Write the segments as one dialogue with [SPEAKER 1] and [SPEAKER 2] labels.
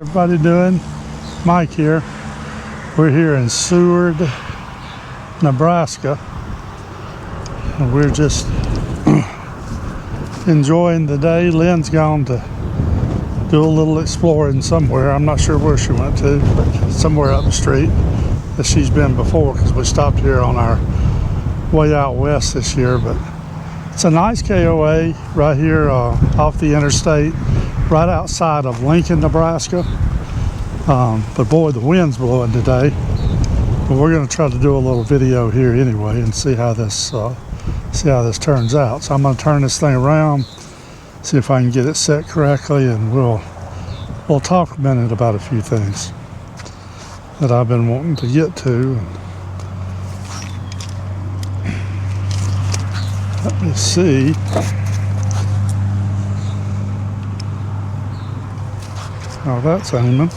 [SPEAKER 1] Everybody doing? Mike here. We're here in Seward, Nebraska, and we're just enjoying the day. Lynn's gone to do a little exploring somewhere. I'm not sure where she went to, but somewhere up the street that she's been before, because we stopped here on our way out west this year. But it's a nice KOA right here off the interstate, right outside of Lincoln, Nebraska. But boy, the wind's blowing today. But we're going to try to do a little video here anyway and see how this turns out. So I'm going to turn this thing around, see if I can get it set correctly, and we'll talk a minute about a few things that I've been wanting to get to. Let me see. How that's aiming.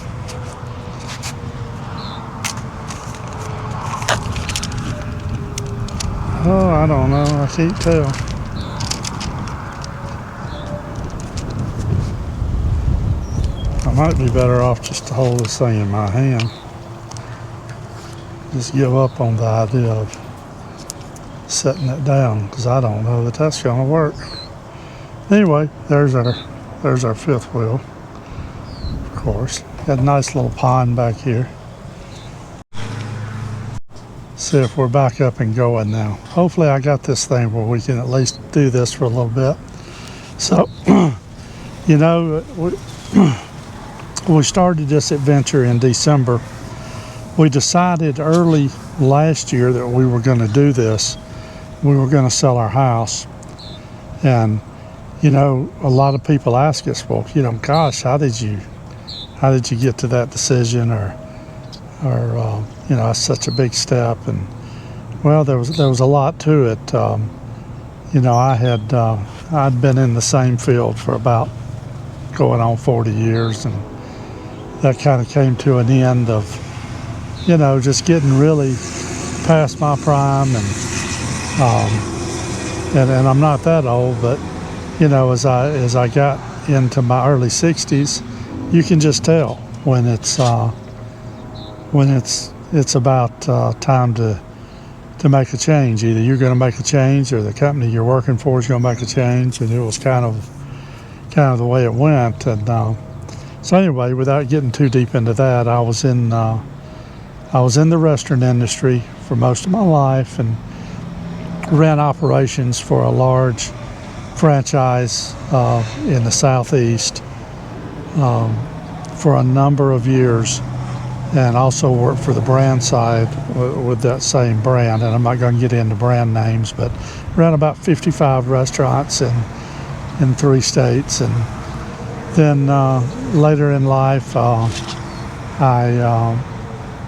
[SPEAKER 1] Oh, I don't know. I can't tell. I might be better off just to hold this thing in my hand. Just give up on the idea of setting it down, because I don't know that that's going to work. Anyway, there's our fifth wheel. Of course, got a nice little pond back here. See if we're back up and going now. Hopefully I got this thing where we can at least do this for a little bit. So, you know, we started this adventure in December. We decided early last year that we were going to do this. We were going to sell our house. And, you know, a lot of people ask us, well, you know, gosh, how did you get to that decision, or you know, it's such a big step? And well, there was a lot to it. You know, I'd been in the same field for about going on 40 years, and that kind of came to an end of, you know, just getting really past my prime, and I'm not that old, but you know, as I got into my early 60s, you can just tell when it's about time to make a change. Either you're going to make a change, or the company you're working for is going to make a change. And it was kind of the way it went. And so anyway, without getting too deep into that, I was in the restaurant industry for most of my life, and ran operations for a large franchise in the Southeast for a number of years, and also worked for the brand side with that same brand. And I'm not going to get into brand names, but ran about 55 restaurants in 3 states. And then later in life, I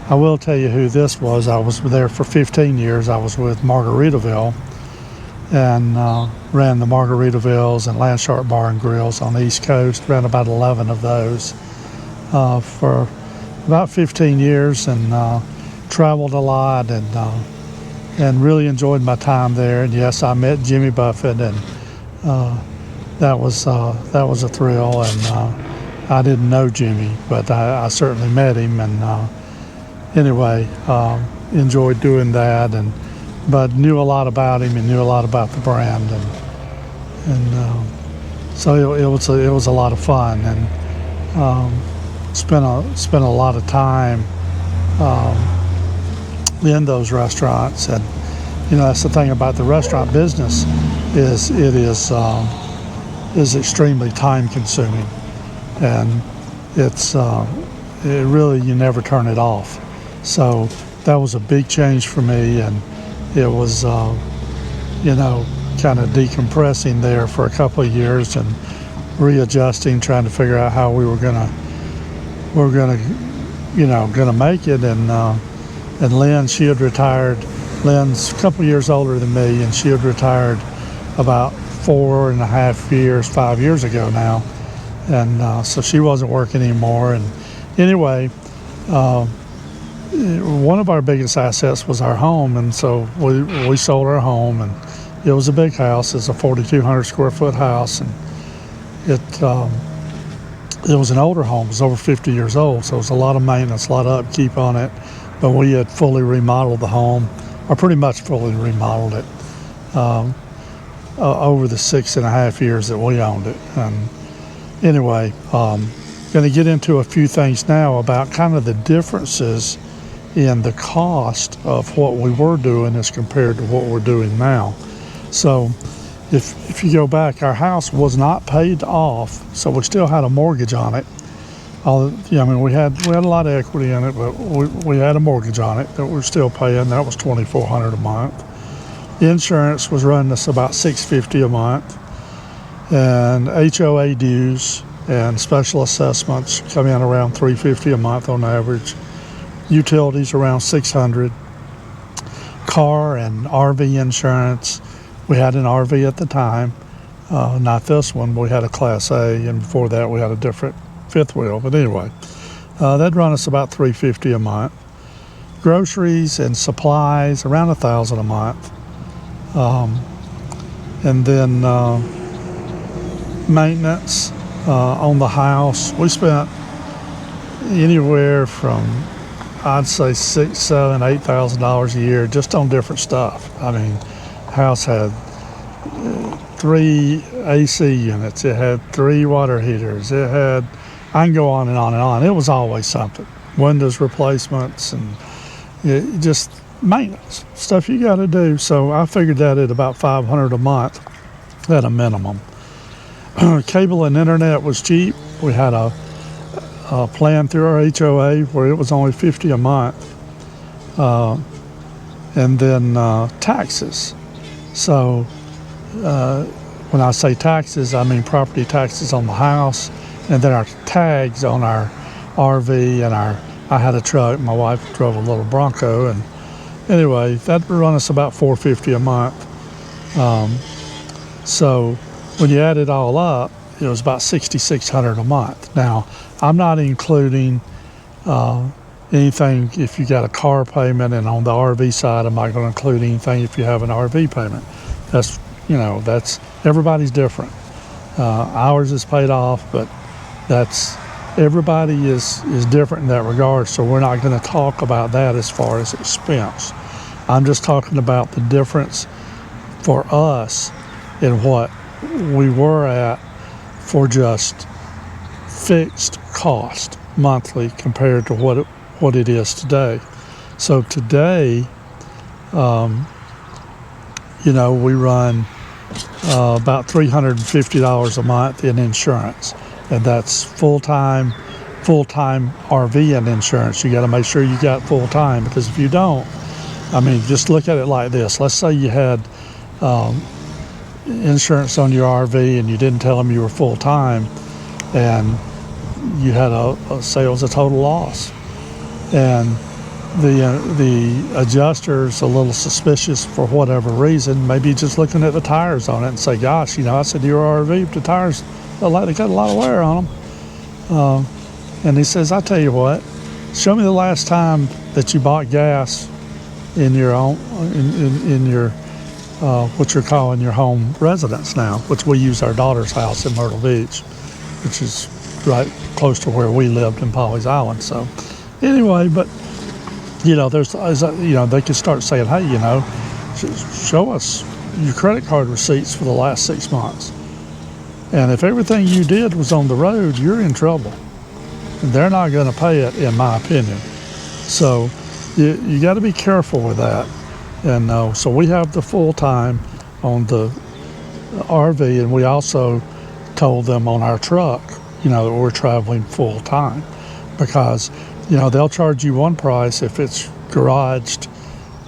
[SPEAKER 1] will tell you who this was. I was there for 15 years. I was with Margaritaville, and ran the Margaritavilles and Landshark Bar and Grills on the East Coast. Ran about 11 of those for about 15 years, and traveled a lot, and really enjoyed my time there. And yes, I met Jimmy Buffett, and that was a thrill. And I didn't know Jimmy, but I certainly met him. And anyway, enjoyed doing that, but knew a lot about him and knew a lot about the brand, and so it was a lot of fun, and spent a lot of time in those restaurants. And you know, that's the thing about the restaurant business, is it is extremely time consuming, and it really, you never turn it off. So that was a big change for me, and it was you know, kind of decompressing there for a couple of years, and readjusting, trying to figure out how we were gonna make it. And Lynn, she had retired. Lynn's a couple years older than me, and she had retired about 5 years ago now. And so she wasn't working anymore. And anyway, one of our biggest assets was our home, and so we sold our home, and it was a big house. It's a 4,200 square foot house, and it it was an older home. It was over 50 years old, so it was a lot of maintenance, a lot of upkeep on it. But we had fully remodeled the home, or pretty much fully remodeled it, over the 6.5 years that we owned it. And anyway, going to get into a few things now about kind of the differences in the cost of what we were doing as compared to what we're doing now. So if you go back, our house was not paid off, so we still had a mortgage on it. We had a lot of equity in it, but we had a mortgage on it that we're still paying. That was $2,400 a month. Insurance was running us about $650 a month, and HOA dues and special assessments come in around $350 a month on average. Utilities around $600. Car and RV insurance. We had an RV at the time, not this one. We had a Class A, and before that we had a different fifth wheel. But anyway, that'd run us about $350 a month. Groceries and supplies around $1,000 a month, and then maintenance on the house. We spent anywhere from, I'd say, $6,000, $7,000, $8,000 a year just on different stuff. I mean, house had 3 AC units. It had 3 water heaters. It had, I can go on and on and on. It was always something. Windows replacements and just maintenance stuff you got to do. So I figured that at about $500 a month at a minimum. Cable and internet was cheap. We had a plan through our HOA where it was only $50 a month, and then taxes. So when I say taxes, I mean property taxes on the house, and then our tags on our RV and I had a truck. My wife drove a little Bronco, and anyway, that would run us about $450 a month. So when you add it all up, it was about $6,600 a month. Now, I'm not including anything if you got a car payment, and on the RV side, I'm not going to include anything if you have an RV payment. That's everybody's different. Ours is paid off, but everybody is different in that regard, so we're not going to talk about that as far as expense. I'm just talking about the difference for us in what we were at for just fixed cost monthly compared to what it is today. So today, we run about $350 a month in insurance, and that's full-time RV and insurance. You got to make sure you got full-time, because if you don't, I mean, just look at it like this. Let's say you had insurance on your RV and you didn't tell them you were full-time, and you had say it was a total loss, and the adjuster's a little suspicious for whatever reason, maybe just looking at the tires on it and say, gosh, I said your RV, the tires, they got a lot of wear on them, and he says, I tell you what, show me the last time that you bought gas in your own in your what you're calling your home residence now, which we use our daughter's house in Myrtle Beach, which is right close to where we lived in Pawleys Island. So anyway, but they could start saying, hey, show us your credit card receipts for the last 6 months, and if everything you did was on the road, you're in trouble. They're not going to pay it, in my opinion. So you got to be careful with that. And so we have the full-time on the RV, and we also told them on our truck, that we're traveling full-time, because, they'll charge you one price if it's garaged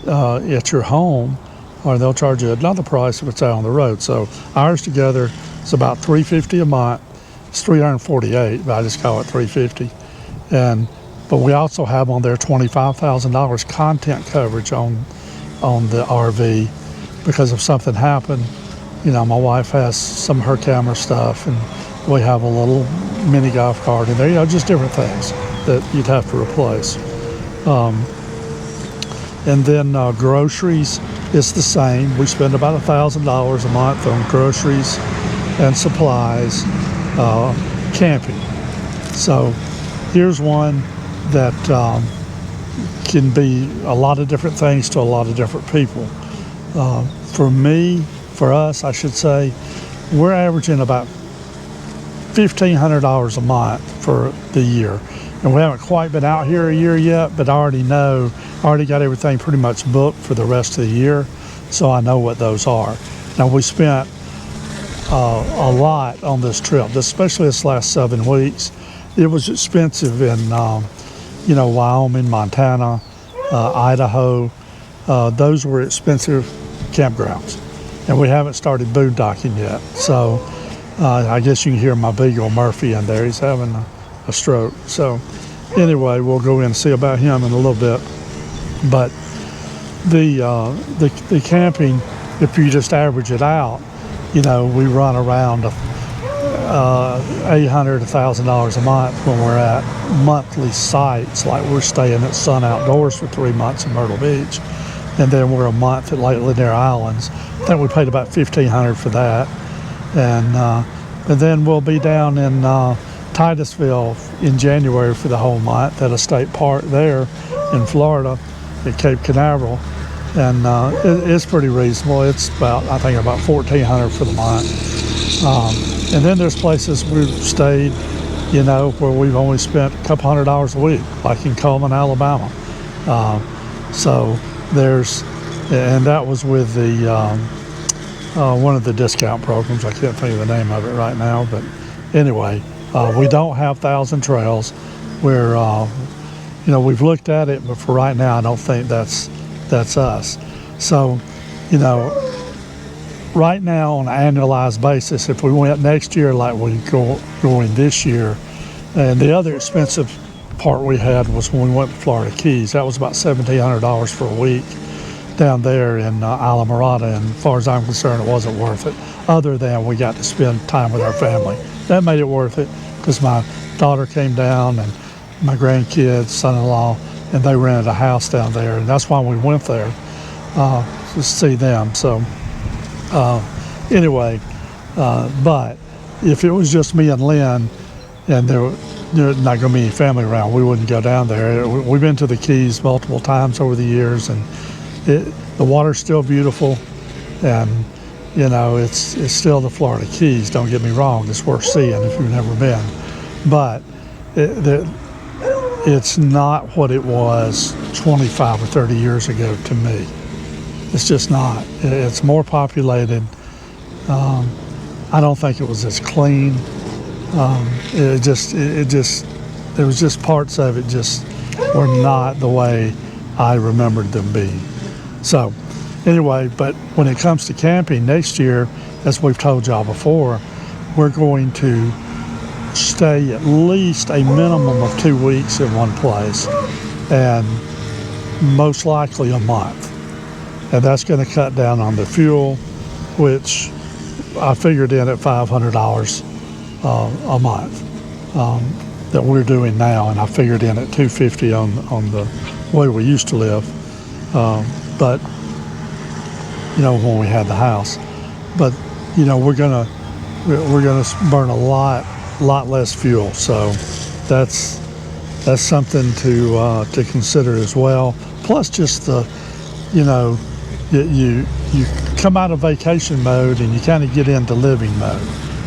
[SPEAKER 1] at your home, or they'll charge you another price if it's out on the road. So ours together is about $350 a month. It's $348, but I just call it $350. But we also have on there $25,000 content coverage on the RV, because if something happened, my wife has some of her camera stuff, and we have a little mini golf cart in there, just different things that you'd have to replace. And then groceries is the same. We spend about $1,000 a month on groceries and supplies. Camping. So here's one that can be a lot of different things to a lot of different people. For us, I should say, we're averaging about $1,500 a month for the year. And we haven't quite been out here a year yet, but I already got everything pretty much booked for the rest of the year, so I know what those are. Now, we spent a lot on this trip, especially this last 7 weeks. It was expensive in, Wyoming, Montana, Idaho. Those were expensive campgrounds, and we haven't started boondocking yet. So I guess you can hear my beagle Murphy in there. He's having a stroke. So anyway, we'll go in and see about him in a little bit. But the camping, if you just average it out, we run around $800, $1,000 a month when we're at monthly sites, like we're staying at Sun Outdoors for 3 months in Myrtle Beach, and then we're a month at Lake Lanier Islands. I think we paid about $1,500 for that, and then we'll be down in Titusville in January for the whole month at a state park there in Florida at Cape Canaveral. And it's pretty reasonable. It's about $1,400 for the month. And then there's places we've stayed, where we've only spent a couple $100 a week, like in Coleman, Alabama. And that was with the one of the discount programs. I can't think of the name of it right now, but anyway, we don't have Thousand Trails. We've looked at it, but for right now, I don't think that's us. So, right now on an annualized basis, if we went next year like we're going this year, and the other expensive part we had was when we went to Florida Keys. That was about $1,700 for a week down there in Isla Mirada, and as far as I'm concerned, it wasn't worth it, other than we got to spend time with our family. That made it worth it because my daughter came down and my grandkids, son-in-law, and they rented a house down there, and that's why we went there, to see them. So anyway, but if it was just me and Lynn, and there's not going to be any family around, we wouldn't go down there. We've been to the Keys multiple times over the years, and the water's still beautiful, and it's still the Florida Keys. Don't get me wrong; it's worth seeing if you've never been, but it's not what it was 25 or 30 years ago to me. It's just not. It's more populated. I don't think it was as clean. There was just parts of it just were not the way I remembered them being. So anyway, but when it comes to camping next year, as we've told y'all before, we're going to stay at least a minimum of 2 weeks in one place, and most likely a month. And that's going to cut down on the fuel, which I figured in at $500 a month that we're doing now, and I figured in at $250 on the way we used to live. But when we had the house, but we're gonna burn a lot less fuel. So that's something to consider as well. Plus, just you come out of vacation mode and you kind of get into living mode,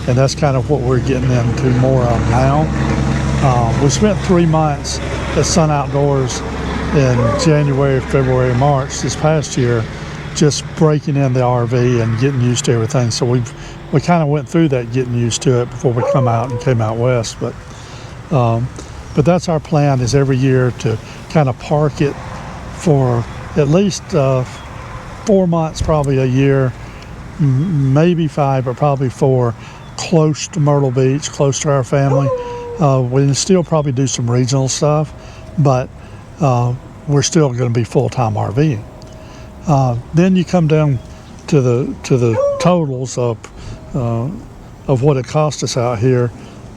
[SPEAKER 1] and that's kind of what we're getting into more of now. We spent 3 months at Sun Outdoors in January, February, March this past year, just breaking in the RV and getting used to everything. So we kind of went through that getting used to it before we came out west. But that's our plan, is every year to kind of park it for at least 4 months, probably a year, maybe 5, but probably 4, close to Myrtle Beach, close to our family. We'll still probably do some regional stuff, but we're still going to be full-time RVing. Then you come down to the totals of what it cost us out here.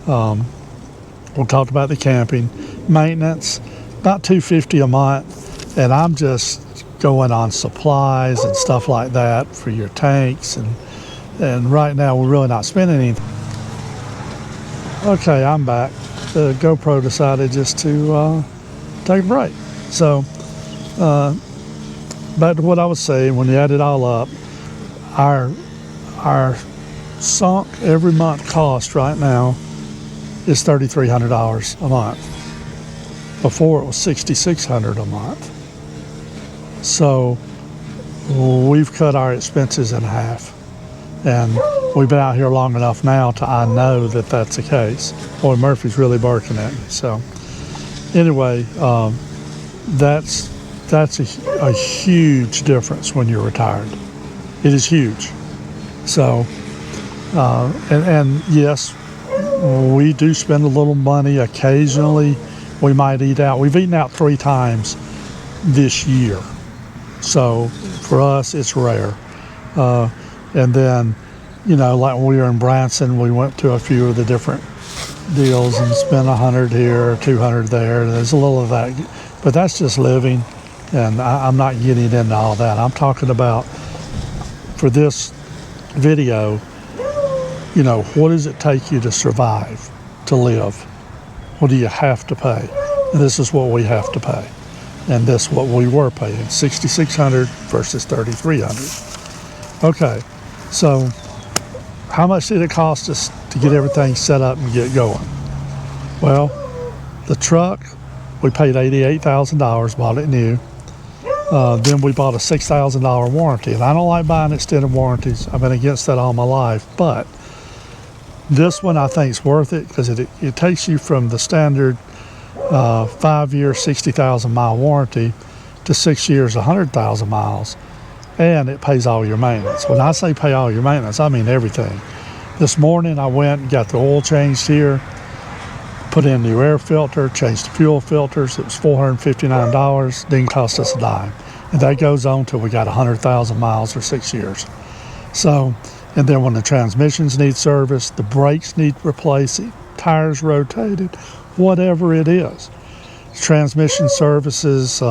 [SPEAKER 1] We talked about the camping, maintenance, about $250 a month, and I'm just going on supplies and stuff like that for your tanks, and right now we're really not spending anything. Okay, I'm back. the GoPro decided just to take a break. So back to what I was saying, when you add it all up, our sunk every month cost right now is $3,300 a month. Before it was $6,600 a month. So we've cut our expenses in half, and we've been out here long enough now to I know that that's the case. Boy, Murphy's really barking at me. So anyway, that's a huge difference when you're retired. It is huge. So and yes, we do spend a little money occasionally. We might eat out. We've eaten out 3 times this year. So for us, it's rare. And then, like when we were in Branson, we went to a few of the different deals and spent $100 here, $200 there. There's a little of that, but that's just living. And I'm not getting into all that. I'm talking about, for this video, what does it take you to survive, to live? What do you have to pay? And this is what we have to pay. And this is what we were paying, $6,600 versus $3,300. Okay, so how much did it cost us to get everything set up and get going? Well, the truck, we paid $88,000, bought it new. Then we bought a $6,000 warranty. And I don't like buying extended warranties. I've been against that all my life. But this one I think is worth it because it takes you from the standard 5-year, 60,000 mile warranty to 6 years, 100,000 miles. And it pays all your maintenance. When I say pay all your maintenance, I mean everything. This morning I went and got the oil changed here, put in new air filter, changed the fuel filters. It was $459. Didn't cost us a dime. And that goes on till we got 100,000 miles or 6 years. So, and then when the transmissions need service, the brakes need replacing, tires rotated, whatever it is. Transmission services,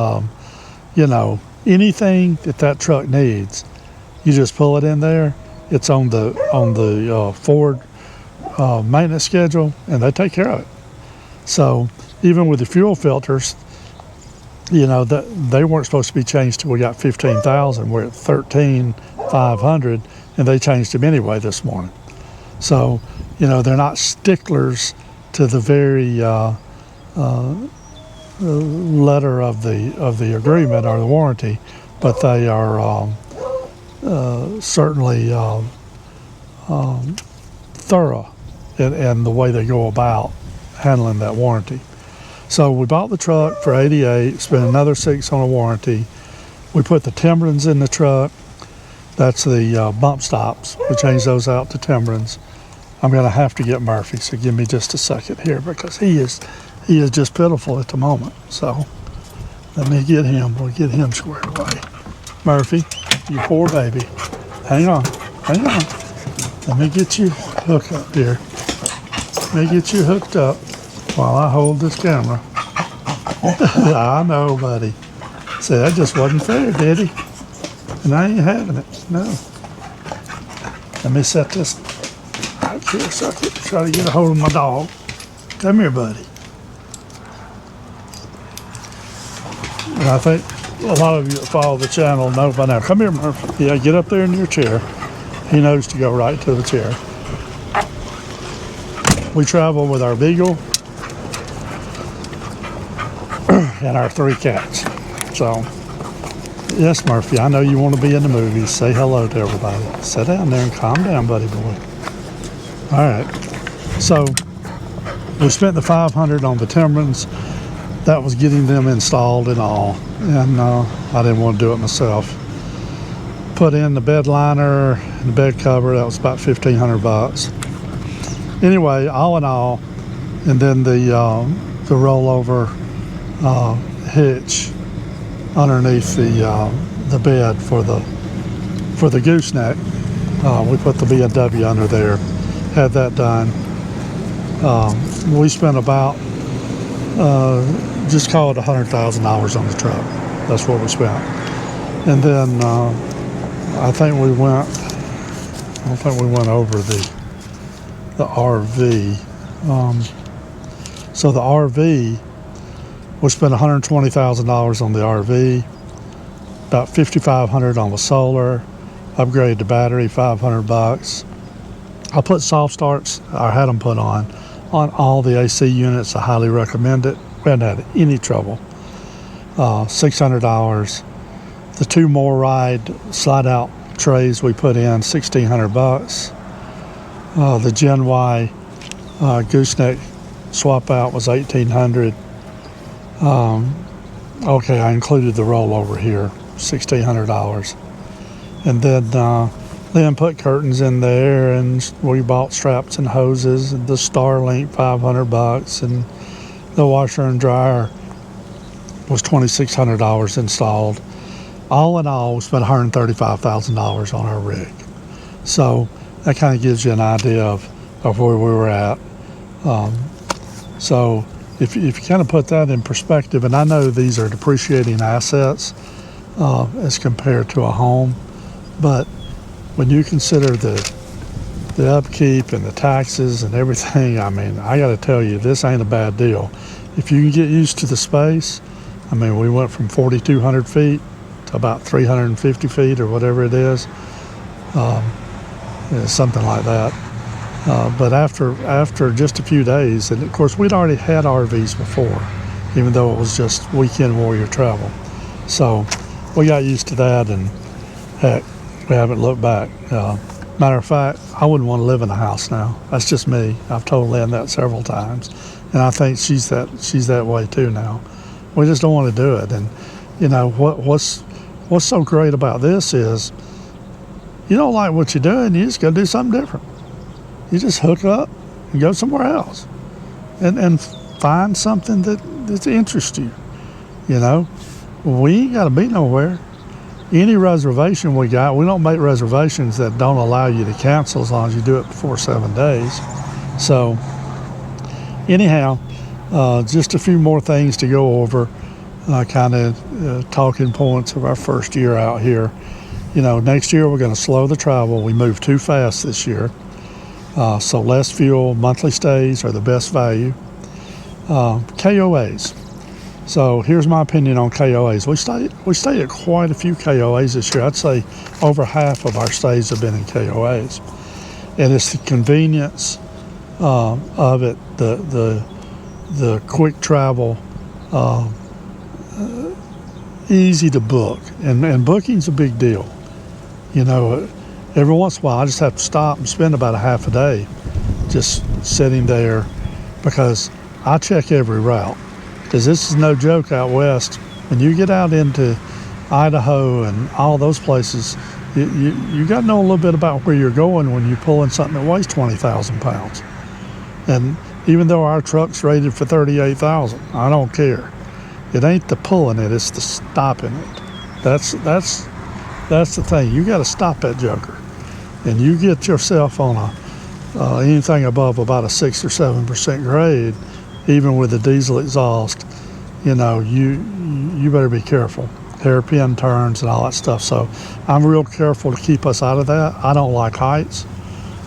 [SPEAKER 1] anything that truck needs, you just pull it in there. It's on the Ford maintenance schedule, and they take care of it. So even with the fuel filters, that they weren't supposed to be changed till we got 15,000. We're at 13,500, and they changed them anyway this morning. So they're not sticklers to the very letter of the agreement or the warranty, but they are certainly thorough in the way they go about handling that warranty. So we bought the truck for $88, spent another $6 on a warranty. We put the Timberlands in the truck. That's the bump stops. We changed those out to Timberlands. I'm going to have to get Murphy, so give me just a second here because he is just pitiful at the moment. So let me get him. We'll get him squared away. Murphy, you poor baby. Hang on. Let me get you hooked up here. Let me get you hooked up while I hold this camera. I know, buddy. See, that just wasn't fair, did he? And I ain't having it. No. Let me set this out here so I can try to get a hold of my dog. Come here, buddy. And I think a lot of you that follow the channel know by now. Come here, Murphy. Yeah, get up there in your chair. He knows to go right to the chair. We travel with our Beagle and our 3 cats. So, yes, Murphy, I know you want to be in the movies. Say hello to everybody. Sit down there and calm down, buddy boy. All right. So, we spent the $500 on the Timberlands. That was getting them installed and all. And I didn't want to do it myself. Put in the bed liner and the bed cover. That was about $1,500. Anyway, all in all, and then the rollover hitch underneath the bed for the gooseneck. We put the B&W under there. Had that done. We spent about just call it $100,000 on the truck. That's what we spent. And then I don't think we went over the RV. So the RV, we spent $120,000 on the RV, about $5,500 on the solar, upgraded the battery, $500. I put soft starts, I had them put on all the AC units. I highly recommend it. We hadn't had any trouble. $600. The two more ride slide out trays we put in, $1,600. The Gen Y gooseneck swap out was $1,800. Okay, I included the rollover here, $1,600. And then put curtains in there, and we bought straps and hoses, and the Starlink, $500, and the washer and dryer was $2,600 installed. All in all, we spent $135,000 on our rig. So that kind of gives you an idea of where we were at. So if you kind of put that in perspective, and I know these are depreciating assets as compared to a home, but when you consider the upkeep and the taxes and everything, I mean, I got to tell you, this ain't a bad deal. If you can get used to the space, I mean, we went from 4,200 feet to about 350 feet or whatever it is, something like that. But after just a few days, and of course we'd already had RVs before, even though it was just weekend warrior travel. So we got used to that, and heck, we haven't looked back. Matter of fact, I wouldn't want to live in a house now. That's just me. I've told Lynn that several times, and I think she's that way too now. We just don't want to do it. And you know what's so great about this is, you don't like what you're doing, you just go do something different. You just hook up and go somewhere else, and find something that interests you. You know, we ain't got to be nowhere. Any reservation we got, we don't make reservations that don't allow you to cancel as long as you do it before 7 days. So anyhow, just a few more things to go over, kind of talking points of our first year out here. You know, next year we're going to slow the travel. We moved too fast this year. So less fuel, monthly stays are the best value. KOAs. So here's my opinion on KOAs. We stayed at quite a few KOAs this year. I'd say over half of our stays have been in KOAs. And it's the convenience of it, the quick travel, easy to book. And booking's a big deal. You know, every once in a while I just have to stop and spend about a half a day just sitting there, because I check every route. Because this is no joke out west. When you get out into Idaho and all those places, you got to know a little bit about where you're going when you're pulling something that weighs 20,000 pounds. And even though our truck's rated for 38,000, I don't care. It ain't the pulling it, it's the stopping it. That's the thing. You got to stop that joker. And you get yourself on anything above about a 6 or 7% grade, even with the diesel exhaust, you know, you better be careful. Hairpin turns and all that stuff. So I'm real careful to keep us out of that. I don't like heights.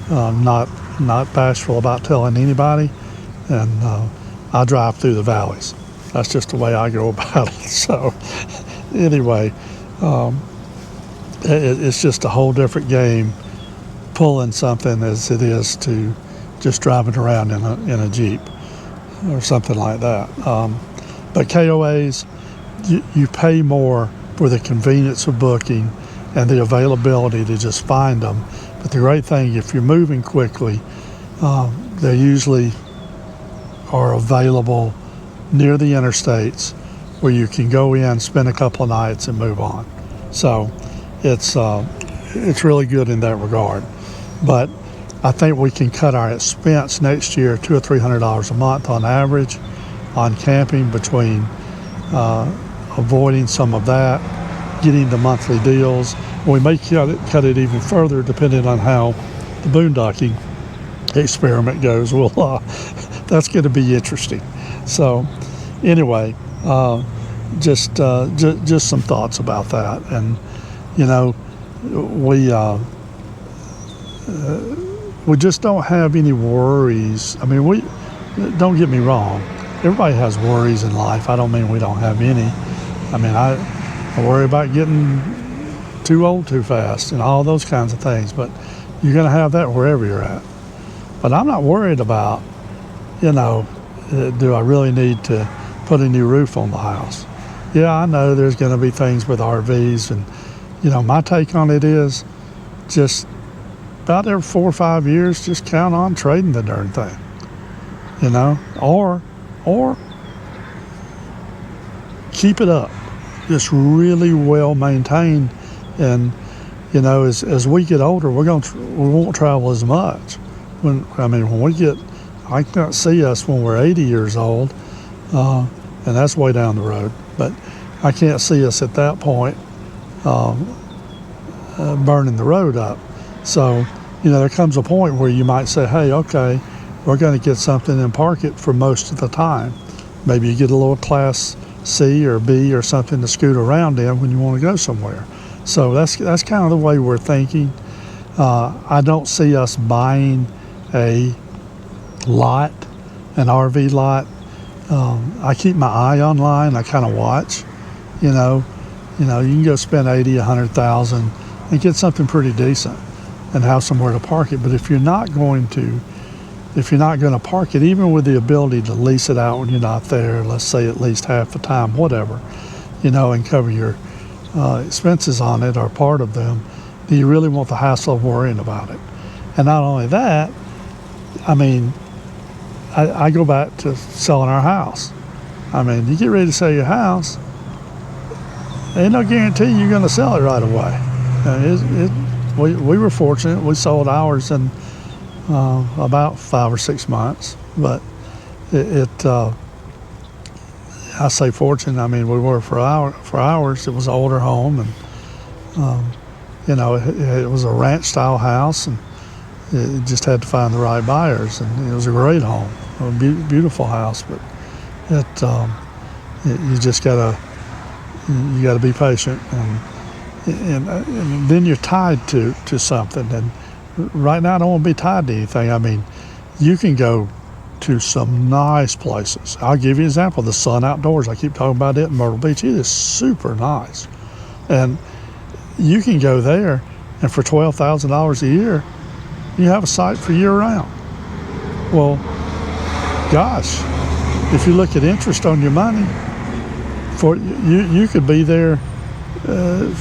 [SPEAKER 1] Not bashful about telling anybody. And I drive through the valleys. That's just the way I go about it. So anyway, it's just a whole different game pulling something as it is to just driving around in a Jeep or something like that. But KOAs, you pay more for the convenience of booking and the availability to just find them. But the great thing, if you're moving quickly, they usually are available near the interstates where you can go in, spend a couple of nights, and move on. So it's really good in that regard. But I think we can cut our expense next year $200 or $300 a month on average on camping, between avoiding some of that, getting the monthly deals. We may cut it even further depending on how the boondocking experiment goes. Well, that's going to be interesting. So anyway, just some thoughts about that. And you know, we just don't have any worries. I mean, don't get me wrong, everybody has worries in life. I don't mean we don't have any. I mean, I worry about getting too old too fast and all those kinds of things, but you're going to have that wherever you're at. But I'm not worried about, do I really need to put a new roof on the house? Yeah, I know there's going to be things with RVs, and my take on it is just about every 4 or 5 years, just count on trading the darn thing, or keep it up, just really well maintained. And as we get older, we won't travel as much. I can't see us when we're 80 years old, and that's way down the road. But I can't see us at that point burning the road up. So, there comes a point where you might say, hey, okay, we're going to get something and park it for most of the time. Maybe you get a little Class C or B or something to scoot around in when you want to go somewhere. So that's kind of the way we're thinking. I don't see us buying an RV lot. I keep my eye online. I kind of watch. You can go spend 80, 100,000 and get something pretty decent and have somewhere to park it. But if you're not going to park it, even with the ability to lease it out when you're not there, let's say at least half the time, whatever, and cover your expenses on it or part of them, do you really want the hassle of worrying about it? And not only that, I go back to selling our house. You get ready to sell your house, ain't no guarantee you're going to sell it right away. We were fortunate. We sold ours in about 5 or 6 months, but I say fortunate. We were for ours. It was an older home, and it was a ranch style house, and it just had to find the right buyers. And it was a great home, a beautiful house, but you just gotta be patient, and then you're tied to something. And right now, I don't want to be tied to anything. You can go to some nice places. I'll give you an example. The Sun Outdoors. I keep talking about it in Myrtle Beach. It is super nice. And you can go there, and for $12,000 a year, you have a site for year round. Well, gosh, if you look at interest on your money, you could be there 10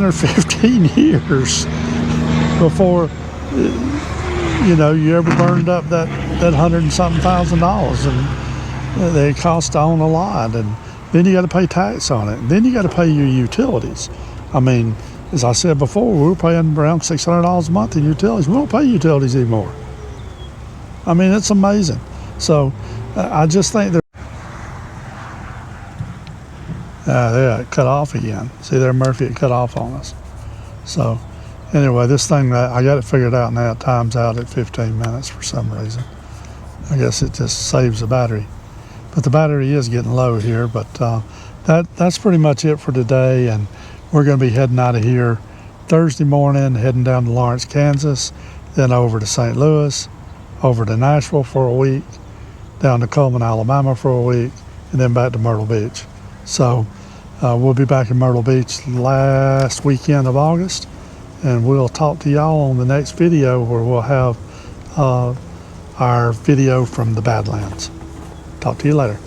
[SPEAKER 1] or 15 years before you ever burned up that $100 and something thousand, and they cost to own a lot, and then you got to pay tax on it, and then you got to pay your utilities. As I said before, we were paying around $600 a month in utilities. We don't pay utilities anymore. It's amazing. So I just think yeah, it cut off again. See there, Murphy, it cut off on us. So anyway, this thing, I got it figured out now. It times out at 15 minutes for some reason. I guess it just saves the battery. But the battery is getting low here. But that's pretty much it for today. And we're going to be heading out of here Thursday morning, heading down to Lawrence, Kansas, then over to St. Louis, over to Nashville for a week, down to Coleman, Alabama for a week, and then back to Myrtle Beach. So we'll be back in Myrtle Beach last weekend of August, and we'll talk to y'all on the next video where we'll have our video from the Badlands. Talk to you later.